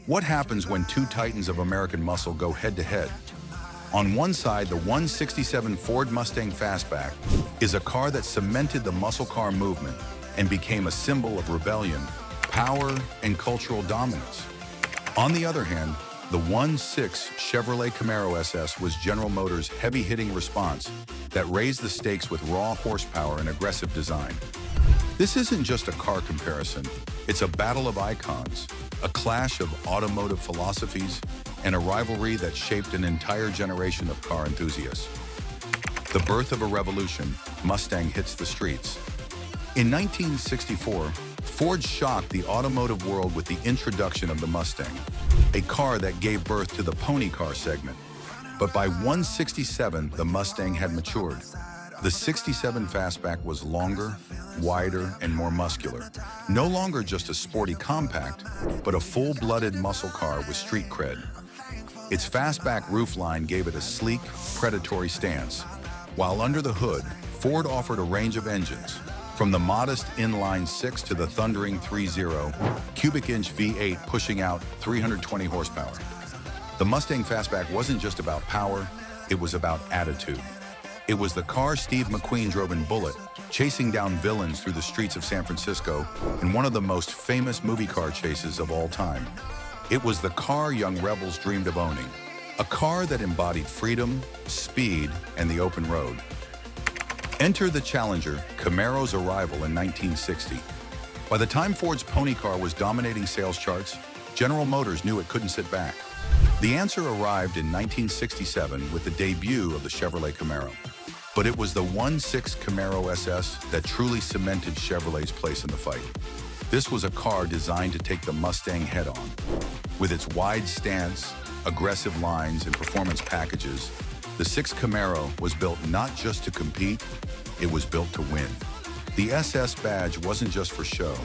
What happens when two titans of American muscle go head-to-head? On one side, the 167 Ford Mustang Fastback is a car that cemented the muscle car movement and became a symbol of rebellion, power, and cultural dominance. On the other hand, the 1.6 Chevrolet Camaro SS was General Motors' heavy-hitting response that raised the stakes with raw horsepower and aggressive design. This isn't just a car comparison, it's a battle of icons, a clash of automotive philosophies, and a rivalry that shaped an entire generation of car enthusiasts. The birth of a revolution, Mustang hits the streets. In 1964, Ford shocked the automotive world with the introduction of the Mustang, a car that gave birth to the pony car segment. But by 167, the Mustang had matured. The 67 Fastback was longer, wider, and more muscular. No longer just a sporty compact, but a full-blooded muscle car with street cred. Its fastback roofline gave it a sleek, predatory stance. While under the hood, Ford offered a range of engines, from the modest inline 6 to the thundering 3.0 cubic inch V8 pushing out 320 horsepower. The Mustang Fastback wasn't just about power, it was about attitude. It was the car Steve McQueen drove in Bullitt, chasing down villains through the streets of San Francisco in one of the most famous movie car chases of all time. It was the car young rebels dreamed of owning, a car that embodied freedom, speed, and the open road. Enter the challenger, Camaro's arrival in 1960. By the time Ford's pony car was dominating sales charts, General Motors knew it couldn't sit back. The answer arrived in 1967 with the debut of the Chevrolet Camaro. But it was the 1.6 Camaro SS that truly cemented Chevrolet's place in the fight. This was a car designed to take the Mustang head-on. With its wide stance, aggressive lines, and performance packages, the 6 Camaro was built not just to compete, it was built to win. The SS badge wasn't just for show.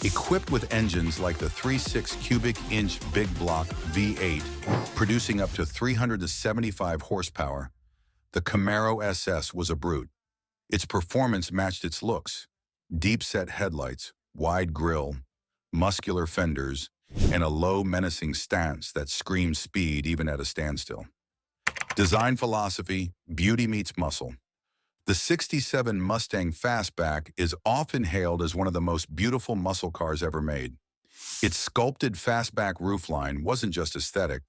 Equipped with engines like the 3.6 cubic inch big block V8, producing up to 375 horsepower, the Camaro SS was a brute. Its performance matched its looks: deep-set headlights, wide grille, muscular fenders, and a low, menacing stance that screamed speed even at a standstill. Design philosophy, beauty meets muscle. The 67 Mustang Fastback is often hailed as one of the most beautiful muscle cars ever made. Its sculpted fastback roofline wasn't just aesthetic,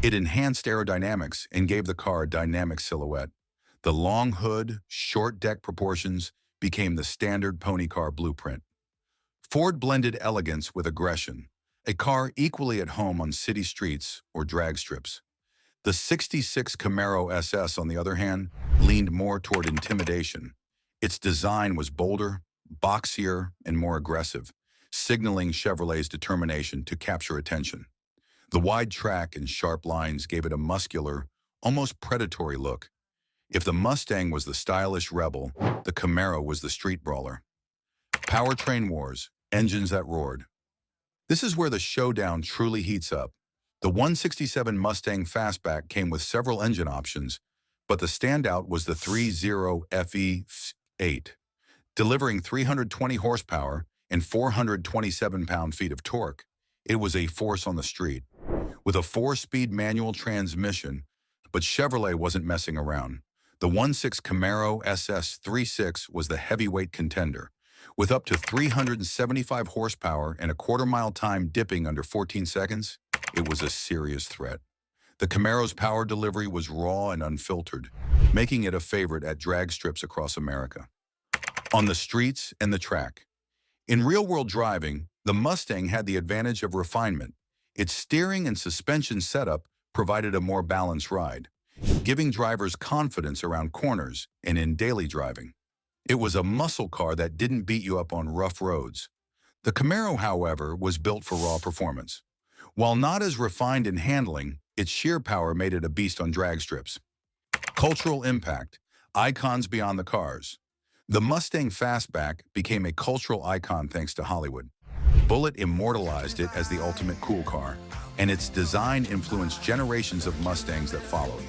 it enhanced aerodynamics and gave the car a dynamic silhouette. The long hood, short deck proportions became the standard pony car blueprint. Ford blended elegance with aggression, a car equally at home on city streets or drag strips. The 66 Camaro SS, on the other hand, leaned more toward intimidation. Its design was bolder, boxier, and more aggressive, signaling Chevrolet's determination to capture attention. The wide track and sharp lines gave it a muscular, almost predatory look. If the Mustang was the stylish rebel, the Camaro was the street brawler. Powertrain wars, engines that roared. This is where the showdown truly heats up. The 167 Mustang Fastback came with several engine options, but the standout was the 3.0 FE8, delivering 320 horsepower and 427 pound-feet of torque. It was a force on the street, with a 4-speed manual transmission, but Chevrolet wasn't messing around. The 1.6 Camaro SS 3.6 was the heavyweight contender, with up to 375 horsepower and a quarter-mile time dipping under 14 seconds. It was a serious threat. The Camaro's power delivery was raw and unfiltered, making it a favorite at drag strips across America. On the streets and the track. In real-world driving, the Mustang had the advantage of refinement. Its steering and suspension setup provided a more balanced ride, giving drivers confidence around corners and in daily driving. It was a muscle car that didn't beat you up on rough roads. The Camaro, however, was built for raw performance. While not as refined in handling, its sheer power made it a beast on drag strips. Cultural impact, icons beyond the cars. The Mustang Fastback became a cultural icon thanks to Hollywood. Bullitt immortalized it as the ultimate cool car, and its design influenced generations of Mustangs that followed.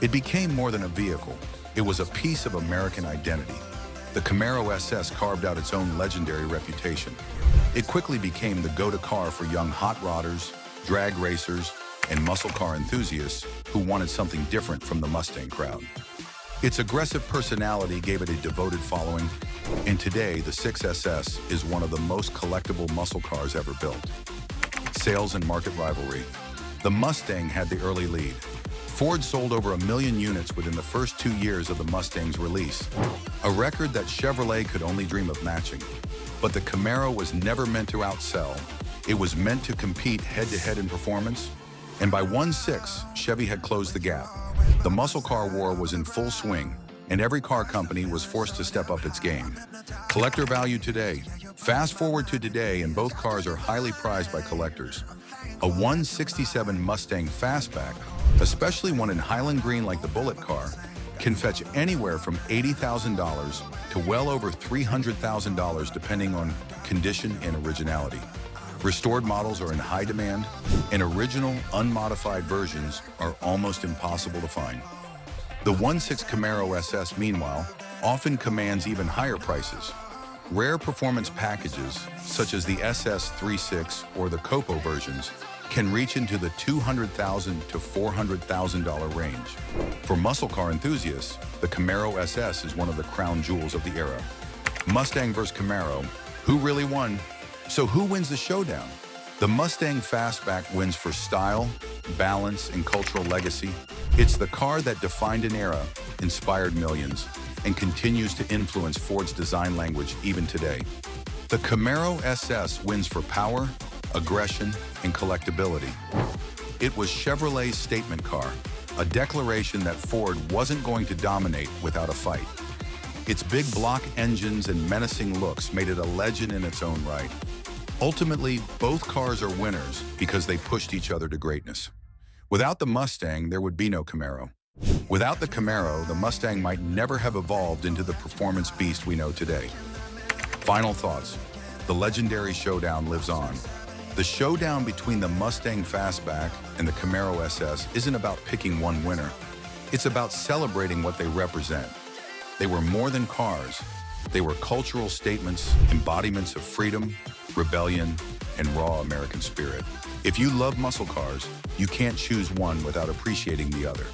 It became more than a vehicle. It was a piece of American identity. The Camaro SS carved out its own legendary reputation. It quickly became the go-to car for young hot rodders, drag racers, and muscle car enthusiasts who wanted something different from the Mustang crowd. Its aggressive personality gave it a devoted following, and today the 6SS is one of the most collectible muscle cars ever built. Sales and market rivalry. The Mustang had the early lead. Ford sold over 1 million units within the first 2 years of the Mustang's release, a record that Chevrolet could only dream of matching. But the Camaro was never meant to outsell. It was meant to compete head-to-head in performance, and by 1.6, Chevy had closed the gap. The muscle car war was in full swing, and every car company was forced to step up its game. Collector value today. Fast forward to today, and both cars are highly prized by collectors. A 167 Mustang Fastback, especially one in Highland green like the Bullet car, can fetch anywhere from $80,000 to well over $300,000 depending on condition and originality. Restored models are in high demand, and original, unmodified versions are almost impossible to find. The 1.6 Camaro SS, meanwhile, often commands even higher prices. Rare performance packages, such as the SS 3.6 or the Copo versions, can reach into the $200,000 to $400,000 range. For muscle car enthusiasts, the Camaro SS is one of the crown jewels of the era. Mustang vs. Camaro, who really won? So who wins the showdown? The Mustang Fastback wins for style, balance, and cultural legacy. It's the car that defined an era, inspired millions, and continues to influence Ford's design language even today. The Camaro SS wins for power, aggression, and collectability. It was Chevrolet's statement car, a declaration that Ford wasn't going to dominate without a fight. Its big block engines and menacing looks made it a legend in its own right. Ultimately, both cars are winners because they pushed each other to greatness. Without the Mustang, there would be no Camaro. Without the Camaro, the Mustang might never have evolved into the performance beast we know today. Final thoughts. The legendary showdown lives on. The showdown between the Mustang Fastback and the Camaro SS isn't about picking one winner. It's about celebrating what they represent. They were more than cars. They were cultural statements, embodiments of freedom, rebellion, and raw American spirit. If you love muscle cars, you can't choose one without appreciating the other.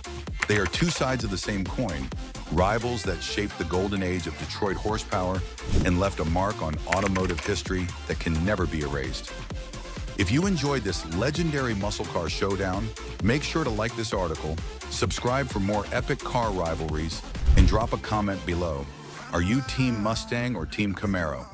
They are two sides of the same coin, rivals that shaped the golden age of Detroit horsepower and left a mark on automotive history that can never be erased. If you enjoyed this legendary muscle car showdown, make sure to like this article, subscribe for more epic car rivalries, and drop a comment below. Are you Team Mustang or Team Camaro?